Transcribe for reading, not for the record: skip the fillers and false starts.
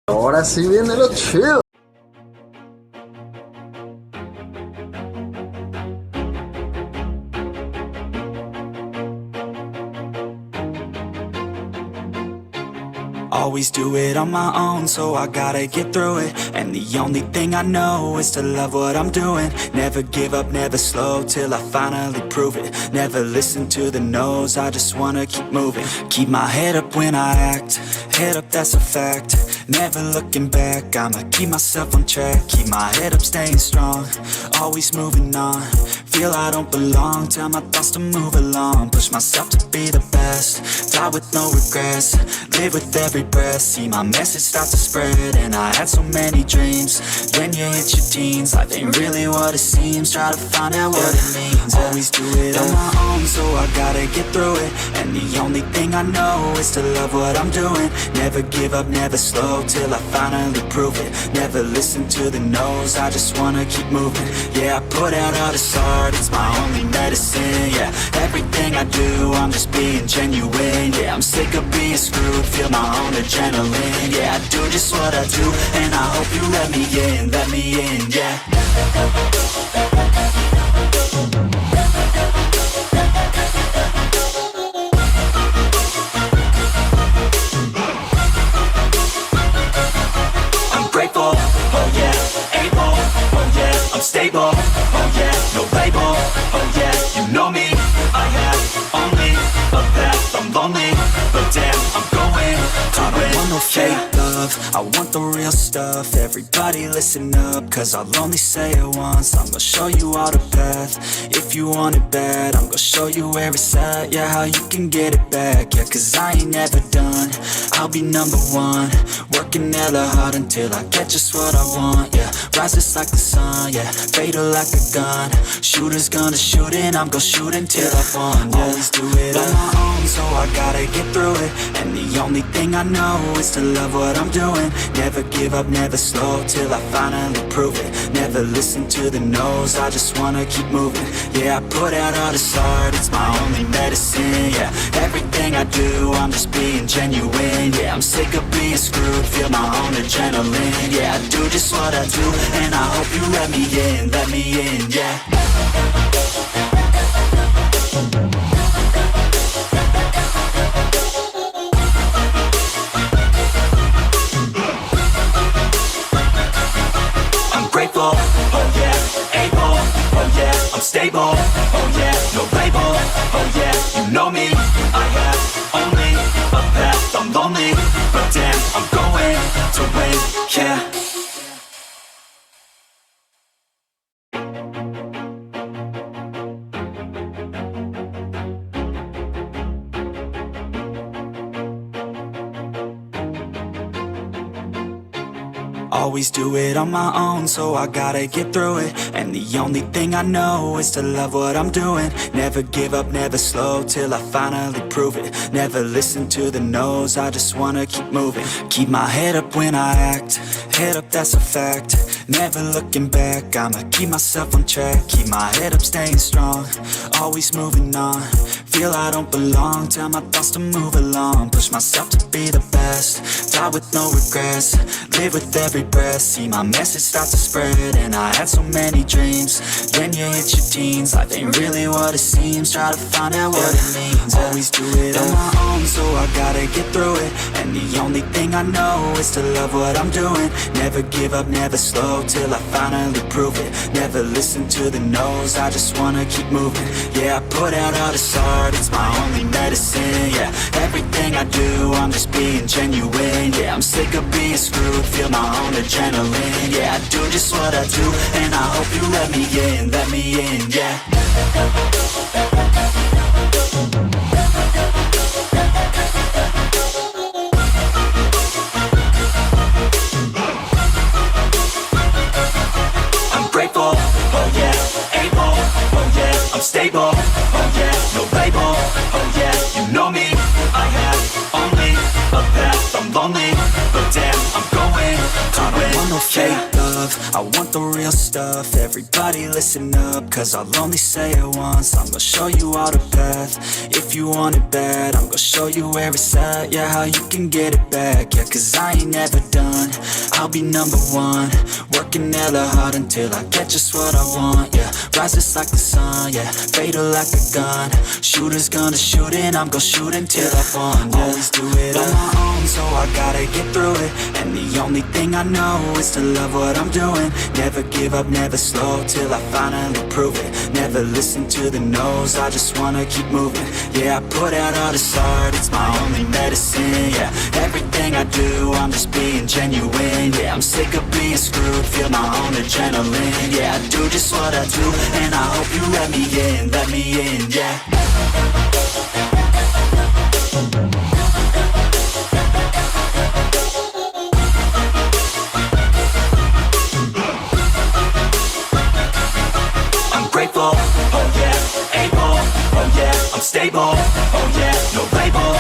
Ahora sí viene lo chido. Always do it on my own, so I gotta get through it. And the only thing I know is to love what I'm doing. Never give up, never slow, till I finally prove it. Never listen to the no's, I just wanna keep moving. Keep my head up when I act, head up, that's a fact. Never looking back, I'ma keep myself on track. Keep my head up, staying strong, always moving on. Feel I don't belong, tell my thoughts to move along. Push myself to be the best, die with no regrets. Live with every breath, see my message start to spread. And I had so many dreams, when you hit your teens, life ain't really what it seems. Try to find out what it means. Always do it on my own, so I gotta get through it. And the only thing I know is to love what I'm doing. Never give up, never slow, till I finally prove it. Never listen to the no's, I just wanna keep moving. Yeah, I put out all this art, it's my only medicine. Yeah, everything I do, I'm just being genuine. Yeah, I'm sick of being screwed, feel my own adrenaline. Yeah, I do just what I do, and I hope you let me in, yeah. I'm grateful, oh yeah, able, oh yeah, I'm stable, oh yeah, no label, oh yeah, you know me, I have only a path, I'm lonely, but damn, I'm going to win. I don't want no fake love, I want the real stuff. Everybody listen up, cause I'll only say it once. I'm gonna show you all the path, if you want it bad. I'm gonna show you where it's at, yeah, how you can get it back. Yeah, cause I ain't never done, I'll be number one. Working hella hard until I get just what I want, yeah. Rises like the sun, yeah, fatal like a gun. Shooters gonna shoot and I'm gonna shoot until I won, yeah. Always do it on my own, so I gotta get through it. And the only thing I know is to love what I'm doing. Never give up, never slow, till I finally prove it. Never listen to the no's, I just wanna keep moving. Yeah, I put out all this art, it's my only medicine. Yeah, everything I do, I'm just being genuine. Yeah, I'm sick of being screwed, feel my own adrenaline. Yeah, I do just what I do, and I hope you let me in, yeah. Oh yeah, able, oh yeah, I'm stable, oh yeah, no label, oh yeah, you know me, I have only a path, I'm lonely, but damn, I'm going to win, yeah. Always do it on my own, so I gotta get through it. And the only thing I know is to love what I'm doing. Never give up, never slow, till I finally prove it. Never listen to the no's, I just wanna keep moving. Keep my head up when I act, head up, that's a fact. Never looking back, I'ma keep myself on track. Keep my head up, staying strong, always moving on. Feel I don't belong, tell my thoughts to move along. Push myself to be the best, die with no regrets. Live with every breath, see my message start to spread. And I had so many dreams, when you hit your teens, life ain't really what it seems. Try to find out what it means. Always do it on my own, so I gotta get through it. And the only thing I know is to love what I'm doing. Never give up, never slow, till I finally prove it. Never listen to the no's, I just wanna keep moving. Yeah, I put out all this art, it's my only medicine. Yeah, everything I do, I'm just being genuine. Yeah, I'm sick of being screwed, feel my own adrenaline. Yeah, I do just what I do, and I hope you let me in, yeah. I'm grateful, oh yeah, able, oh yeah, I'm stable, oh yeah, no label, oh yeah, you know me, I have only a path, I'm lonely, but damn, I'm no fake love, I want the real stuff. Everybody listen up, cause I'll only say it once. I'm gonna show you all the path. If you want it bad, I'm gonna show you where it's at. Yeah, how you can get it back. Yeah, cause I ain't never done. I'll be number one, working hella hard until I get just what I want. Yeah, rise just like the sun. Yeah, fatal like a gun. Shooters gonna shoot and I'm gonna shoot until I won. Yeah. Always do it on my own, so I gotta get through it. And the only thing I know is to love what I'm doing. Never give up, never slow, till I finally prove it. Never listen to the no's, I just wanna keep moving. Yeah, I put out all this art, it's my only medicine. Yeah, everything I do, I'm just being genuine. Yeah, I'm sick of being screwed, feel my own adrenaline. Yeah, I do just what I do, and I hope you let me in, yeah. Grateful, oh yeah, able, oh yeah, I'm stable, oh yeah, no label,